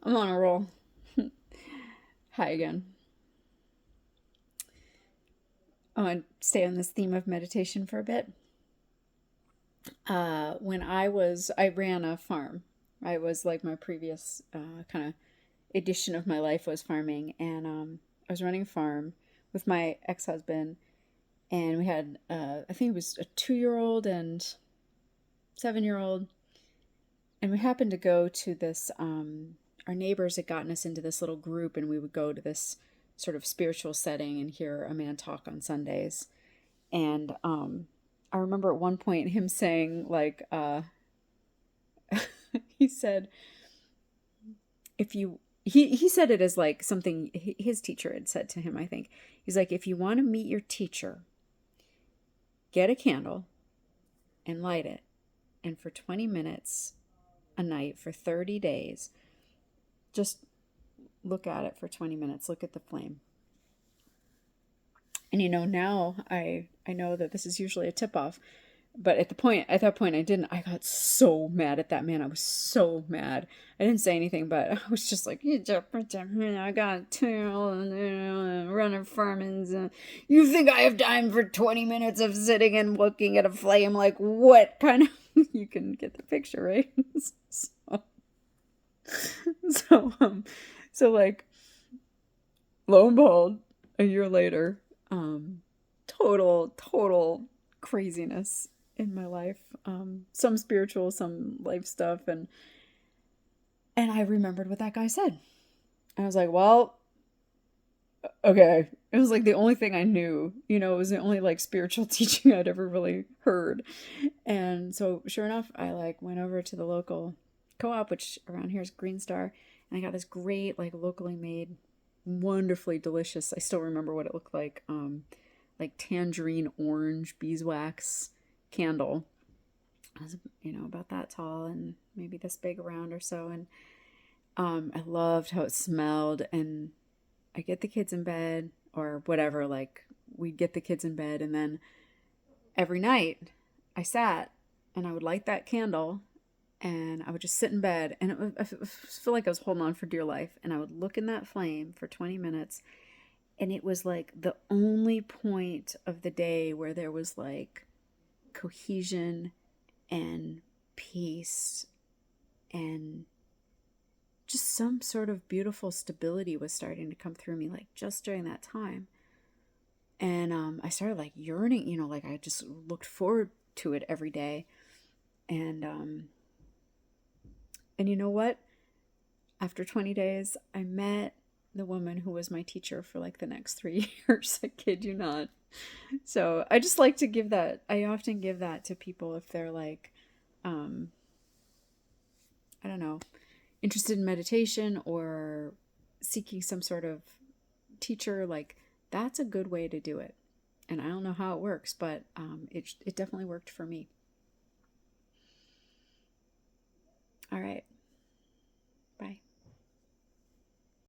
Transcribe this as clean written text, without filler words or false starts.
I'm on a roll. Hi again. I want to stay on this theme of meditation for a bit. I ran a farm. I was like my previous kind of edition of my life was farming, and I was running a farm with my ex-husband, and we had I think it was a 2-year-old and 7-year-old, and we happened to go to this. Our neighbors had gotten us into this little group, and we would go to this sort of spiritual setting and hear a man talk on Sundays. And I remember at one point him saying, like, he said, if you, he said it as like something his teacher had said to him, I think. He's like, if you want to meet your teacher, get a candle and light it. And for 20 minutes a night for 30 days, just look at it for 20 minutes, look at the flame. And now I know that this is usually a tip off, but at that point I didn't. I got so mad at that man. I was so mad. I didn't say anything, but I was just like, you just pretend, I got two running farmings. You think I have time for 20 minutes of sitting and looking at a flame? Like, what kind of you can get the picture, right? so so so like, lo and behold, a year later, total craziness in my life. Some spiritual, some life stuff, and I remembered what that guy said. I was like, well, okay. It was like the only thing I knew. It was the only like spiritual teaching I'd ever really heard. And so sure enough, I like went over to the local co-op, which around here is Green Star, and I got this great like locally made, wonderfully delicious. I still remember what it looked like tangerine orange beeswax candle. I was, about that tall and maybe this big around or so. And I loved how it smelled. And I get the kids in bed or whatever, like we'd get the kids in bed. And then every night I sat and I would light that candle and I would just sit in bed and I feel like I was holding on for dear life. And I would look in that flame for 20 minutes. And it was like the only point of the day where there was like cohesion and peace and just some sort of beautiful stability was starting to come through me, like just during that time. And I started like yearning, like I just looked forward to it every day. And you know what? After 20 days, I met the woman who was my teacher for like the next 3 years. I kid you not. So I just like to give that. I often give that to people if they're like, um, I don't know, interested in meditation or seeking some sort of teacher. Like that's a good way to do it. And I don't know how it works, but it definitely worked for me. All right.